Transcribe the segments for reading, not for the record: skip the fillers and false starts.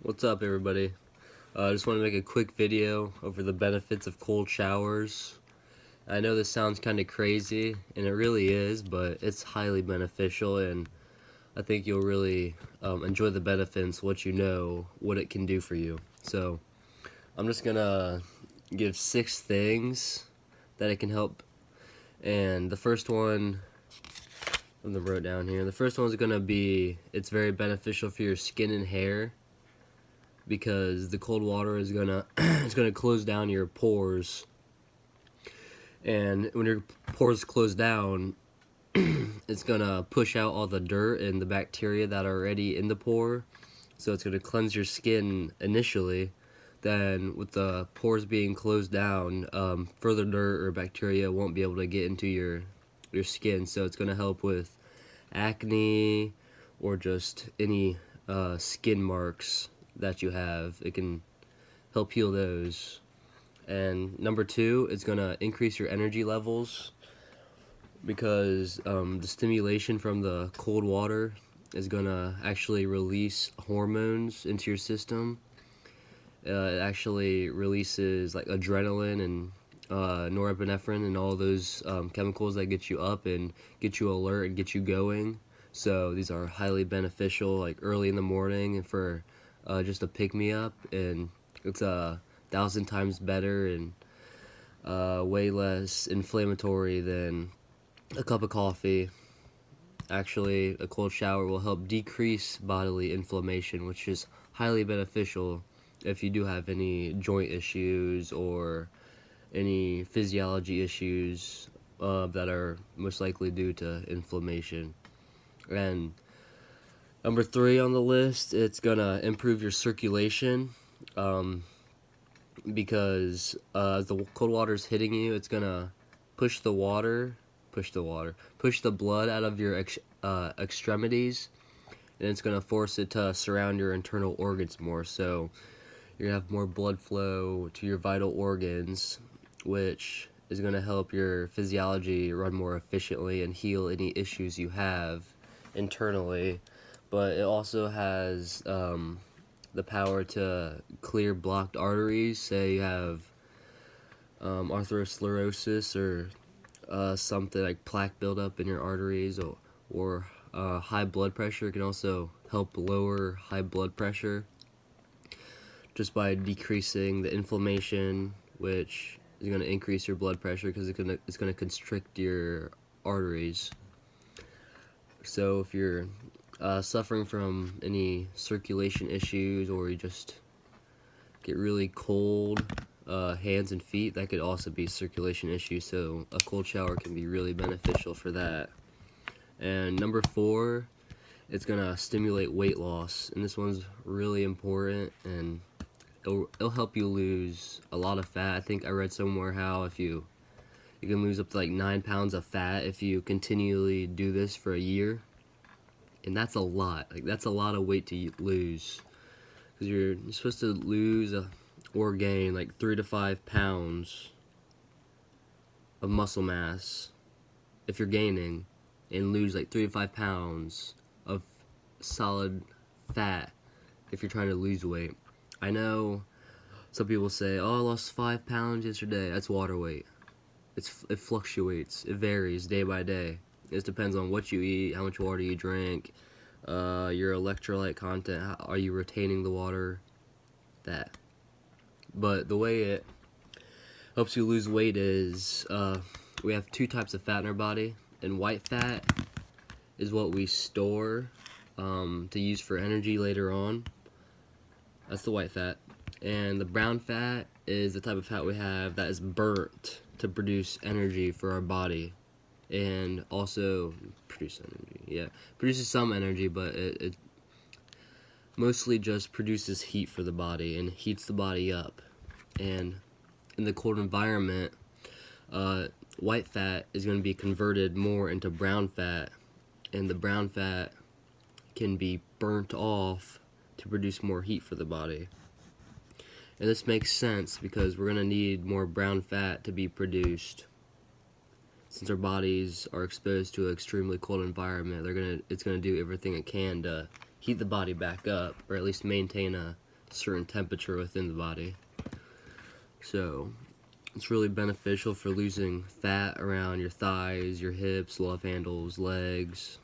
What's up, everybody? I just want to make a quick video over the benefits of cold showers. I know this sounds kind of crazy, and it really is, but it's highly beneficial, and I think you'll really enjoy the benefits once you know what it can do for you. So, I'm just gonna give 6 things that it can help, and the first one, I'm gonna wrote down here. The first one is gonna be it's very beneficial for your skin and hair, because the cold water is gonna it's gonna close down your pores, and when your pores close down, it's gonna push out all the dirt and the bacteria that are already in the pore. So it's gonna cleanse your skin initially. Then with the pores being closed down, further dirt or bacteria won't be able to get into your skin. So it's gonna help with acne or just any skin marks that you have. It can help heal those. And number 2, it's gonna increase your energy levels, because the stimulation from the cold water is gonna actually release hormones into your system. It actually releases like adrenaline and norepinephrine and all those chemicals that get you up and get you alert and get you going. So these are highly beneficial, like early in the morning, and for just a pick-me-up, and it's 1,000 times better and way less inflammatory than a cup of coffee. Actually, a cold shower will help decrease bodily inflammation, which is highly beneficial if you do have any joint issues or any physiology issues that are most likely due to inflammation. And number 3 on the list, it's gonna improve your circulation, because as the cold water is hitting you, it's gonna push the blood out of your extremities, and it's gonna force it to surround your internal organs more. So you're gonna have more blood flow to your vital organs, which is gonna help your physiology run more efficiently and heal any issues you have internally. But it also has the power to clear blocked arteries. Say you have atherosclerosis or something like plaque buildup in your arteries, or high blood pressure. It can also help lower high blood pressure just by decreasing the inflammation, which is going to increase your blood pressure because it's going to constrict your arteries. So if you're suffering from any circulation issues, or you just get really cold hands and feet, that could also be circulation issues. So a cold shower can be really beneficial for that. And number 4, it's gonna stimulate weight loss, and this one's really important, and it'll help you lose a lot of fat. I think I read somewhere how if you can lose up to like 9 pounds of fat if you continually do this for a year. And that's a lot. Like, that's a lot of weight to lose, because you're supposed to lose or gain like 3 to 5 pounds of muscle mass if you're gaining, and lose like 3 to 5 pounds of solid fat if you're trying to lose weight. I know some people say, "Oh, I lost 5 pounds yesterday." That's water weight. It fluctuates. It varies day by day. It depends on what you eat, how much water you drink, your electrolyte content. Are you retaining the water? That. But the way it helps you lose weight is we have 2 types of fat in our body, and white fat is what we store to use for energy later on. That's the white fat. And the brown fat is the type of fat we have that is burnt to produce energy for our body, and also produces some energy, but it mostly just produces heat for the body and heats the body up. And in the cold environment, white fat is going to be converted more into brown fat, and the brown fat can be burnt off to produce more heat for the body. And this makes sense because we're going to need more brown fat to be produced. Since our bodies are exposed to an extremely cold environment, it's going to do everything it can to heat the body back up, or at least maintain a certain temperature within the body. So it's really beneficial for losing fat around your thighs, your hips, love handles, legs,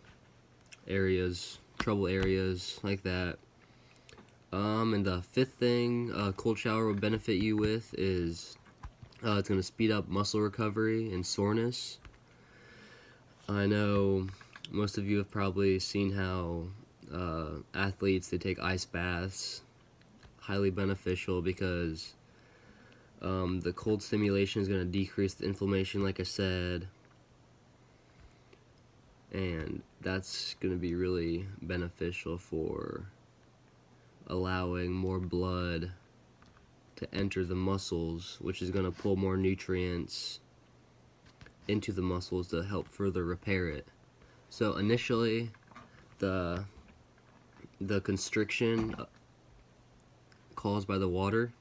areas, trouble areas like that. And the fifth thing cold shower will benefit you with is it's going to speed up muscle recovery and soreness. I know most of you have probably seen how athletes, they take ice baths. Highly beneficial because the cold stimulation is going to decrease the inflammation, like I said, and that's going to be really beneficial for allowing more blood to enter the muscles, which is going to pull more nutrients into the muscles to help further repair it. So initially, the constriction caused by the water,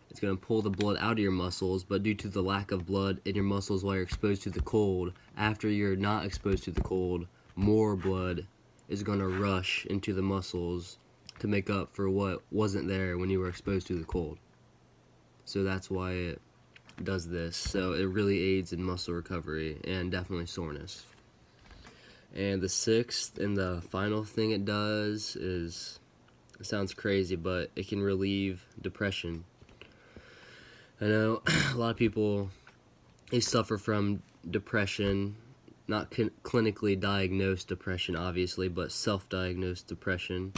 it's going to pull the blood out of your muscles, but due to the lack of blood in your muscles while you're exposed to the cold, after you're not exposed to the cold, more blood is going to rush into the muscles to make up for what wasn't there when you were exposed to the cold. So that's why it does this. So it really aids in muscle recovery and definitely soreness. And the sixth and the final thing it does is, it sounds crazy, but it can relieve depression. I know a lot of people, they suffer from depression, not clinically diagnosed depression obviously, but self-diagnosed depression,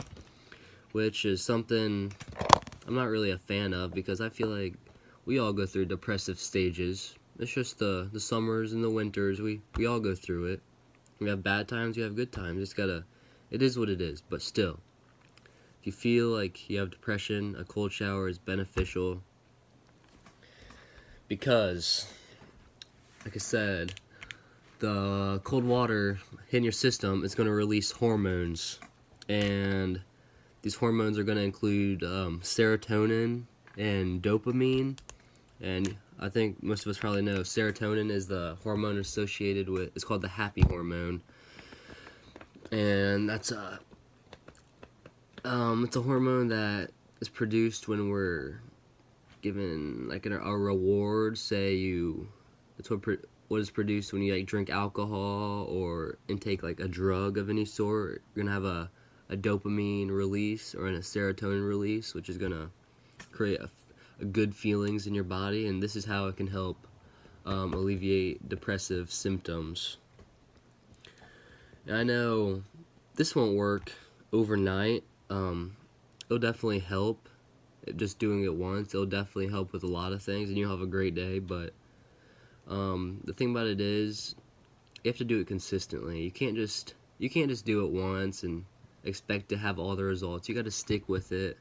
which is something I'm not really a fan of because I feel like we all go through depressive stages. It's just the summers and the winters, we all go through it. We have bad times, we have good times. It is what it is, but still, if you feel like you have depression, a cold shower is beneficial because, like I said, the cold water hitting your system is going to release hormones, and these hormones are going to include serotonin and dopamine. And I think most of us probably know serotonin is the hormone associated with, it's called the happy hormone, and that's it's a hormone that is produced when we're given like a reward. Say it's what is produced when you like drink alcohol or intake like a drug of any sort. You're gonna have a dopamine release or a serotonin release, which is gonna create a good feelings in your body, and this is how it can help alleviate depressive symptoms. And I know this won't work overnight. It'll definitely help. Just doing it once, it'll definitely help with a lot of things, and you'll have a great day. But the thing about it is, you have to do it consistently. You can't just do it once and expect to have all the results. You got to stick with it.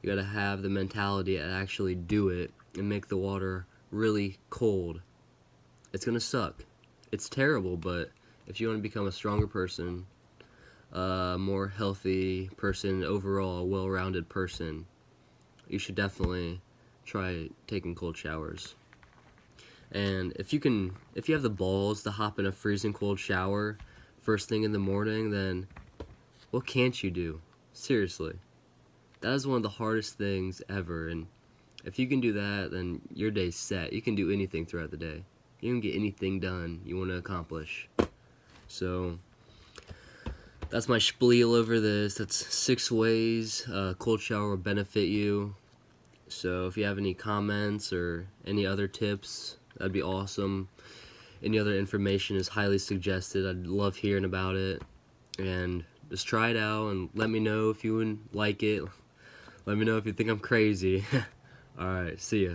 You got to have the mentality to actually do it and make the water really cold. It's gonna suck. It's terrible, but if you want to become a stronger person, a more healthy person, overall a well-rounded person, you should definitely try taking cold showers. And if you have the balls to hop in a freezing cold shower first thing in the morning, then what can't you do? Seriously. That is one of the hardest things ever, and if you can do that, then your day's set. You can do anything throughout the day. You can get anything done you want to accomplish. So that's my spiel over this. That's 6 ways cold shower will benefit you. So if you have any comments or any other tips, that'd be awesome. Any other information is highly suggested. I'd love hearing about it. And just try it out and let me know if you would like it. Let me know if you think I'm crazy. Alright, see ya.